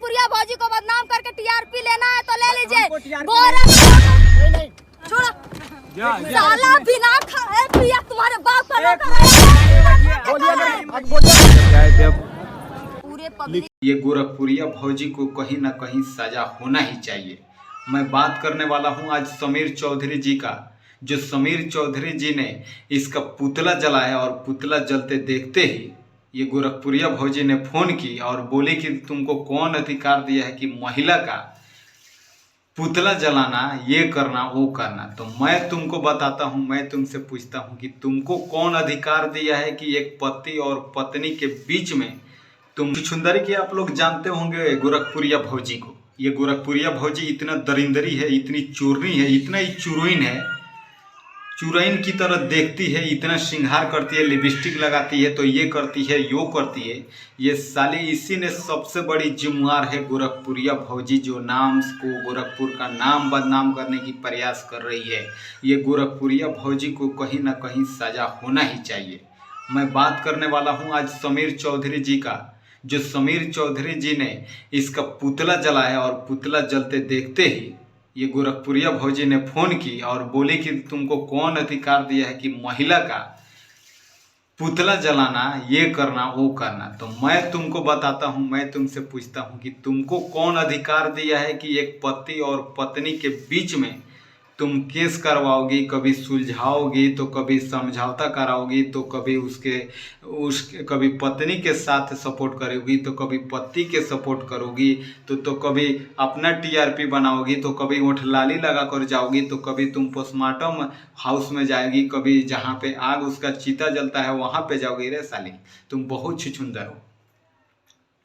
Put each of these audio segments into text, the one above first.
पुरिया भौजी को बदनाम करके टीआरपी लेना है तो ले लीजिए। छोड़ो साला बिना खाए पिया तुम्हारे बाप का पूरे पब्लिक। ये गोरखपुरिया भौजी को कहीं ना कहीं सजा होना ही चाहिए। मैं बात करने वाला हूं आज समीर चौधरी जी का। जो समीर चौधरी जी ने इसका पुतला जलाया और पुतला जलते देखते ही ये गोरखपुरिया भौजी ने फोन की और बोली कि तुमको कौन अधिकार दिया है कि महिला का पुतला जलाना, ये करना, वो करना। तो मैं तुमको बताता हूँ, मैं तुमसे पूछता हूँ कि तुमको कौन अधिकार दिया है कि एक पति और पत्नी के बीच में तुम छुछुंदरी की आप लोग जानते होंगे गोरखपुरिया भौजी को। ये गोरखपुरिया भौजी इतना दरिंदरी है, इतनी चूरनी है, इतना ही चुरैन है, चुरैन की तरह देखती है, इतना श्रृंगार करती है, लिपस्टिक लगाती है, तो ये करती है, यो करती है। ये साली इसी ने सबसे बड़ी जिम्मेवार है गोरखपुरिया भौजी, जो नाम को गोरखपुर का नाम बदनाम करने की प्रयास कर रही है। ये गोरखपुरिया भौजी को कहीं ना कहीं सजा होना ही चाहिए। मैं बात करने वाला हूँ आज समीर चौधरी जी का। जो समीर चौधरी जी ने इसका पुतला जलाया और पुतला जलते देखते ही ये गोरखपुरिया भौजी ने फोन की और बोली कि तुमको कौन अधिकार दिया है कि महिला का पुतला जलाना, ये करना, वो करना। तो मैं तुमको बताता हूँ, मैं तुमसे पूछता हूँ कि तुमको कौन अधिकार दिया है कि एक पति और पत्नी के बीच में तुम केस करवाओगी, कभी सुलझाओगी, तो कभी समझौता कराओगी, तो कभी कभी पत्नी के साथ सपोर्ट करोगी, तो कभी पति के सपोर्ट करोगी, तो कभी अपना टीआरपी बनाओगी, तो कभी ओठलाली लगा कर जाओगी, तो कभी तुम पोस्टमार्टम हाउस में जाएगी, कभी जहाँ पे आग उसका चीता जलता है वहाँ पे जाओगी। रे साली, तुम बहुत छुछुंदर हो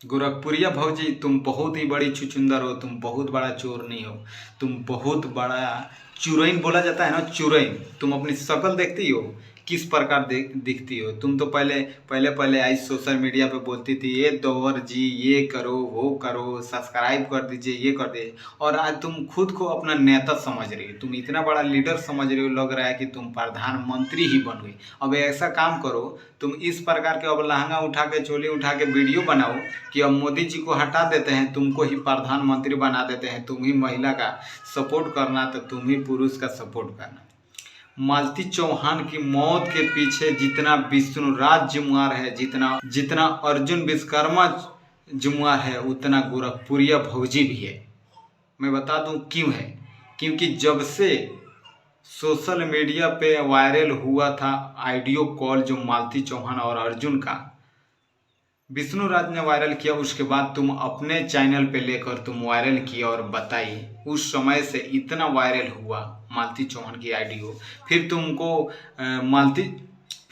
गोरखपुरिया भौजी, तुम बहुत ही बड़ी छुछुंदर हो, तुम बहुत बड़ा चोर नहीं हो, तुम बहुत बड़ा चुरैन बोला जाता है ना, चुरैन। तुम अपनी शक्ल देखती हो किस प्रकार दिखती हो। तुम तो पहले आई सोशल मीडिया पे बोलती थी, ये दोवर जी ये करो, वो करो, सब्सक्राइब कर दीजिए, ये कर दीजिए, और आज तुम खुद को अपना नेता समझ रही हो, तुम इतना बड़ा लीडर समझ रही हो, लग रहा है कि तुम प्रधानमंत्री ही बन गई। अब ऐसा काम करो, तुम इस प्रकार के अब लहंगा उठा के, चोली उठा के वीडियो बनाओ कि अब मोदी जी को हटा देते हैं, तुमको ही प्रधानमंत्री बना देते हैं, तुम ही महिला का सपोर्ट करना, तो तुम ही पुरुष का सपोर्ट करना। मालती चौहान की मौत के पीछे जितना विष्णुराज जिम्मेवार है, जितना अर्जुन विश्वकर्मा जिम्मेवार है, उतना गोरखपुरिया भौजी भी है। मैं बता दूं क्यों है। क्योंकि जब से सोशल मीडिया पे वायरल हुआ था ऑडियो कॉल जो मालती चौहान और अर्जुन का विष्णुराज ने वायरल किया, उसके बाद तुम अपने चैनल पे लेकर तुम वायरल किया और बताई। उस समय से इतना वायरल हुआ मालती चौहान की ऑडियो। फिर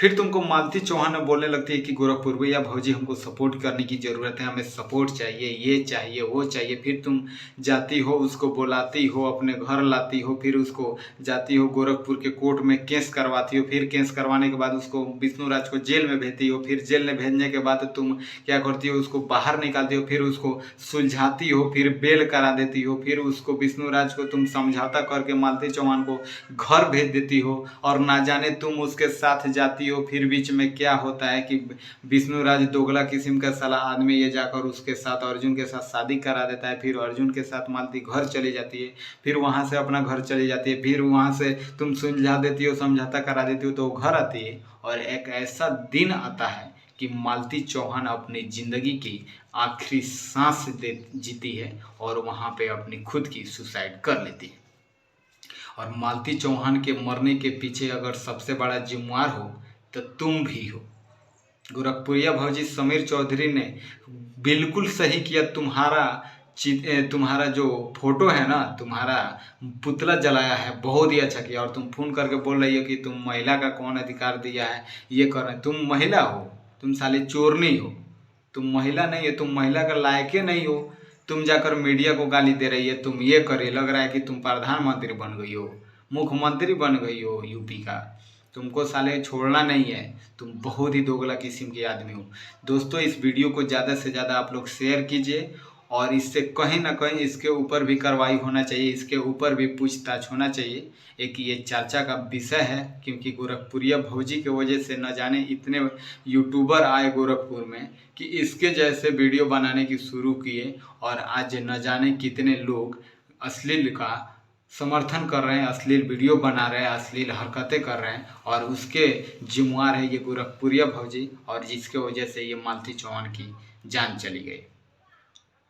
तुमको मालती चौहान ने बोलने लगती है कि गोरखपुरिया भौजी हमको सपोर्ट करने की ज़रूरत है, हमें सपोर्ट चाहिए, ये चाहिए, वो चाहिए। फिर तुम जाती हो, उसको बुलाती हो, अपने घर लाती हो, फिर उसको जाती हो गोरखपुर के कोर्ट में केस करवाती हो। फिर केस करवाने के बाद उसको विष्णुराज को जेल में भेजती हो। फिर जेल में भेजने के बाद तुम क्या करती हो, उसको बाहर निकालती हो, फिर उसको सुलझाती हो, फिर बेल करा देती हो, फिर उसको विष्णुराज को तुम समझौता करके मालती चौहान को घर भेज देती हो। और ना जाने तुम उसके साथ जाती हो, फिर बीच में क्या होता है कि विष्णुराज दोगला किस्म का साला आदमी ये जाकर उसके साथ, अर्जुन के साथ शादी करा देता है। फिर अर्जुन के साथ मालती घर चली जाती है, फिर वहाँ से अपना घर चली जाती है, फिर वहाँ से तुम सुलझा देती हो, समझौता करा देती हो, तो वो घर आती है। और एक ऐसा दिन आता है कि मालती चौहान अपनी ज़िंदगी की आखिरी सांस जीती है और वहाँ पे अपनी खुद की सुसाइड कर लेती है। और मालती चौहान के मरने के पीछे अगर सबसे बड़ा जिम्मेवार हो तो तुम भी हो। गोरखपुरिया भौजी समीर चौधरी ने बिल्कुल सही किया। तुम्हारा जो फोटो है ना, तुम्हारा पुतला जलाया है, बहुत ही अच्छा किया। और तुम फोन करके बोल रही हो कि तुम महिला का कौन अधिकार दिया है, ये कर रहे हैं। तुम महिला हो, तुम साली चोरनी हो, तुम महिला नहीं हो, तुम महिला का लायक नहीं हो। तुम जाकर मीडिया को गाली दे रही है, तुम ये करे, लग रहा है कि तुम प्रधानमंत्री बन गई हो, मुख्यमंत्री बन गई हो यूपी का। तुमको साले छोड़ना नहीं है, तुम बहुत ही दोगला किस्म के आदमी हो। दोस्तों, इस वीडियो को ज़्यादा से ज़्यादा आप लोग शेयर कीजिए और इससे कहीं ना कहीं इसके ऊपर भी कार्रवाई होना चाहिए, इसके ऊपर भी पूछताछ होना चाहिए। एक ये चर्चा का विषय है, क्योंकि गोरखपुरिया भौजी के वजह से न जाने इतने यूट्यूबर आए गोरखपुर में कि इसके जैसे वीडियो बनाने की शुरू किए, और आज न जाने कितने लोग अश्लील का समर्थन कर रहे हैं, अश्लील वीडियो बना रहे हैं, अश्लील हरकतें कर रहे हैं, और उसके जिम्मेवार है ये गोरखपुरिया भौजी, और जिसके वजह से ये मालती चौहान की जान चली गई।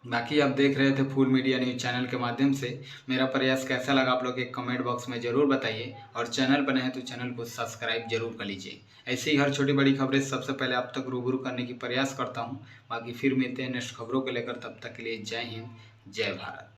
बाकी आप देख रहे थे फुल मीडिया न्यूज़ चैनल के माध्यम से। मेरा प्रयास कैसा लगा आप लोग एक कमेंट बॉक्स में ज़रूर बताइए, और चैनल बने हैं तो चैनल को सब्सक्राइब जरूर कर लीजिए। ऐसे ही हर छोटी बड़ी खबरें सबसे पहले आप तक रूबरू करने की प्रयास करता हूँ। बाकी फिर मिलते हैं नेक्स्ट खबरों को लेकर, तब तक के लिए जय हिंद, जय भारत।